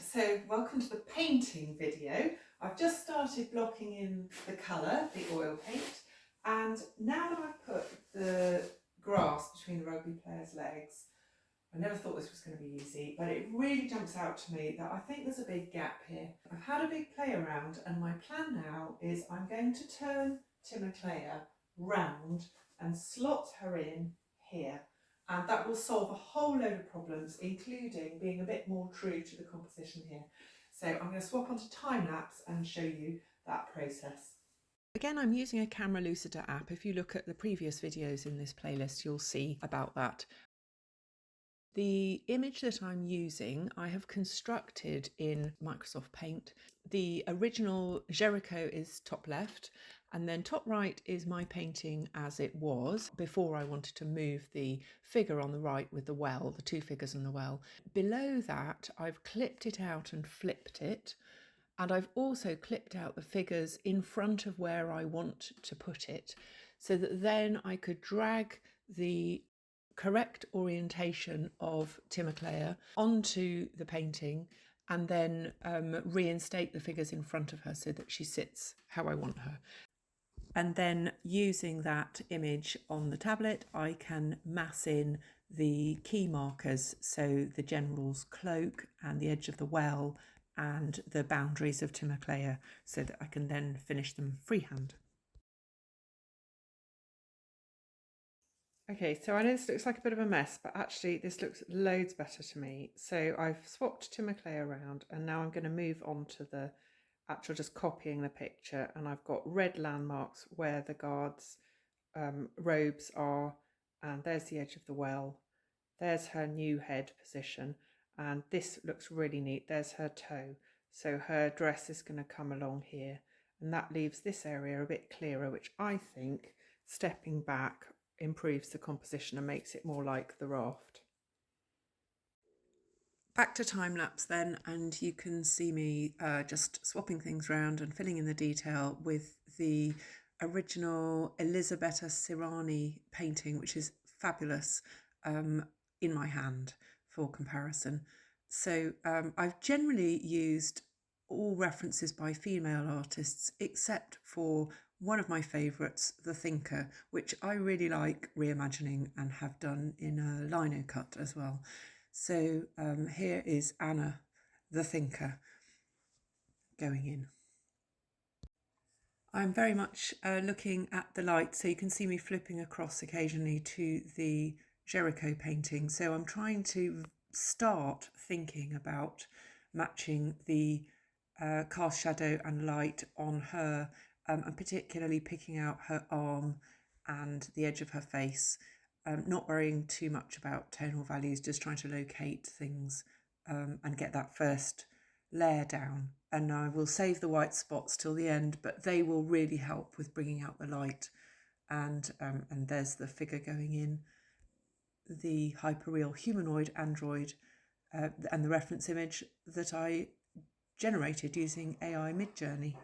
so welcome to the painting video. I've just started blocking in the colour, the oil paint, and now that I've put the grass between the rugby players' legs, I never thought this was going to be easy, but it really jumps out to me that I think there's a big gap here. I've had a big play around, and my plan now is I'm going to turn Timoclea round and slot her in here. And that will solve a whole load of problems, including being a bit more true to the composition here. So I'm going to swap onto time lapse and show you that process. Again, I'm using a Camera Lucida app. If you look at the previous videos in this playlist, you'll see about that. The image that I'm using, I have constructed in Microsoft Paint. The original Jericho is top left, and then top right is my painting as it was before I wanted to move the figure on the right with the well, the two figures and the well. Below that, I've clipped it out and flipped it. And I've also clipped out the figures in front of where I want to put it, so that then I could drag the correct orientation of Timoclea onto the painting and then reinstate the figures in front of her so that she sits how I want her. And then using that image on the tablet, I can mass in the key markers, so the general's cloak and the edge of the well and the boundaries of Timoclea, so that I can then finish them freehand. Okay, so I know this looks like a bit of a mess, but actually this looks loads better to me. So I've swapped Timoclea around, and now I'm going to move on to the actual just copying the picture, and I've got red landmarks where the guards' robes are, and there's the edge of the well, there's her new head position, and this looks really neat. There's her toe, so her dress is going to come along here, and that leaves this area a bit clearer, which I think, stepping back, improves the composition and makes it more like the raft. Back to time lapse then, and you can see me just swapping things around and filling in the detail with the original Elisabetta Sirani painting, which is fabulous, in my hand for comparison. So I've generally used all references by female artists except for one of my favourites, The Thinker, which I really like reimagining and have done in a lino cut as well. So here is Anna, The Thinker, going in. I'm very much looking at the light, so you can see me flipping across occasionally to the Jericho painting. So I'm trying to start thinking about matching the cast shadow and light on her, and particularly picking out her arm and the edge of her face. Not worrying too much about tonal values, just trying to locate things and get that first layer down. And I will save the white spots till the end, but they will really help with bringing out the light. And there's the figure going in, the hyperreal humanoid android, and the reference image that I generated using AI Midjourney,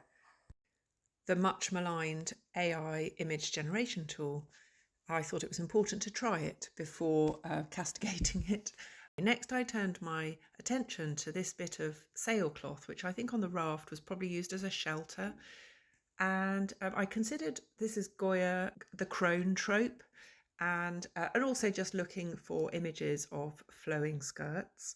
the much maligned AI image generation tool. I thought it was important to try it before castigating it. Next, I turned my attention to this bit of sailcloth, which I think on the raft was probably used as a shelter. And I considered this is Goya, the crone trope, and also just looking for images of flowing skirts.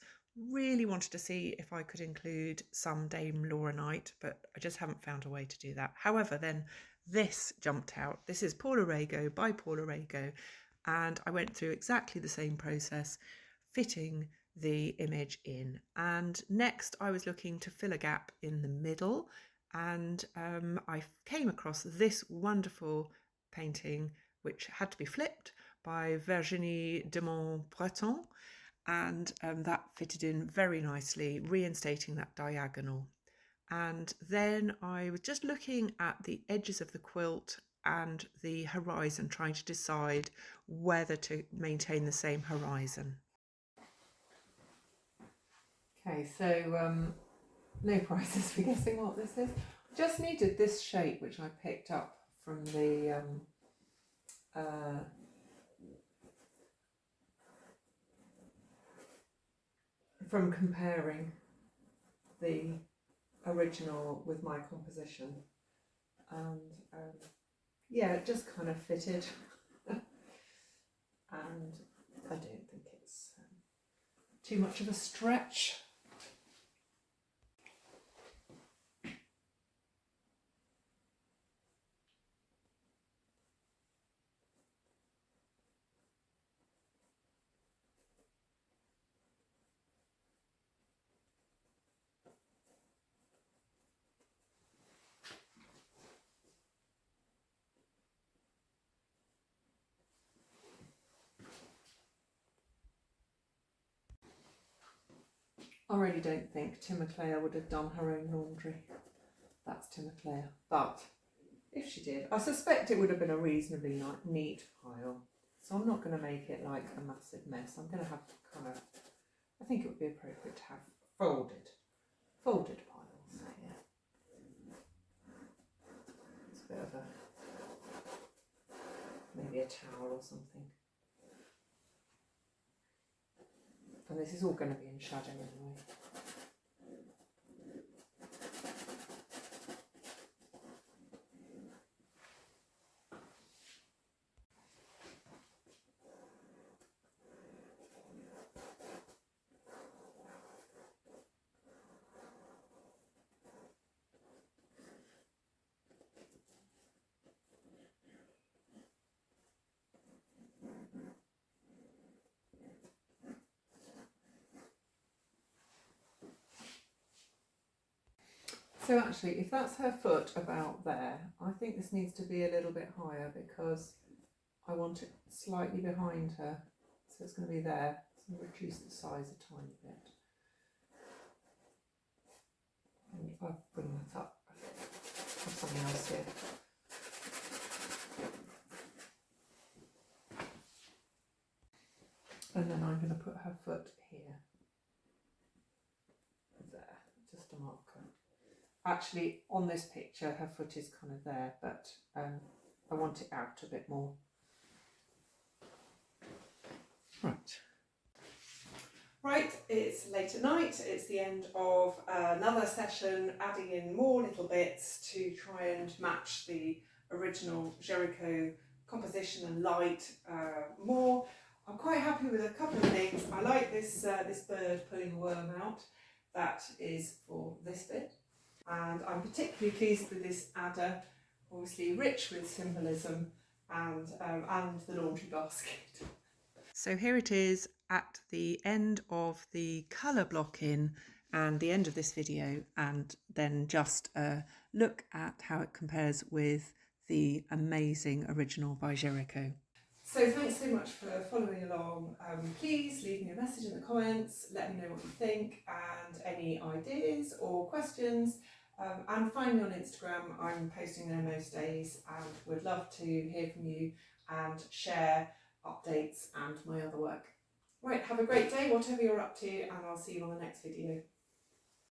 Really wanted to see if I could include some Dame Laura Knight, but I just haven't found a way to do that. However, then this jumped out. This is Paula Rego by Paula Rego, and I went through exactly the same process, fitting the image in. And next I was looking to fill a gap in the middle, and I came across this wonderful painting which had to be flipped by Virginie de Montbreton, and that fitted in very nicely, reinstating that diagonal. And then I was just looking at the edges of the quilt and the horizon, trying to decide whether to maintain the same horizon. Okay, so no prizes for guessing what this is. I just needed this shape, which I picked up from the from comparing the original with my composition, and yeah, it just kind of fitted. And I don't think it's too much of a stretch. I really don't think Timoclea would have done her own laundry. That's Timoclea. But if she did, I suspect it would have been a reasonably neat pile. So I'm not going to make it like a massive mess. I'm going to have kind of, I think it would be appropriate to have folded piles here. It's a bit of a, maybe a towel or something. And this is all going to be in shadow anyway. So actually, if that's her foot about there, I think this needs to be a little bit higher because I want it slightly behind her. So it's going to be there. So reduce the size a tiny bit. And if I bring that up, I've something else here. And then I'm going to put her foot here. There, just a marker. Actually, on this picture, her foot is kind of there, but I want it out a bit more. Right, it's late at night. It's the end of another session, adding in more little bits to try and match the original Jericho composition and light more. I'm quite happy with a couple of things. I like this this bird pulling a worm out. That is for this bit. And I'm particularly pleased with this adder, obviously rich with symbolism, and the laundry basket. So here it is at the end of the colour block-in and the end of this video, and then just a look at how it compares with the amazing original by Jericho. So thanks so much for following along. Please leave me a message in the comments, let me know what you think and any ideas or questions. And find me on Instagram. I'm posting there most days and would love to hear from you and share updates and my other work. Right, have a great day, whatever you're up to, and I'll see you on the next video.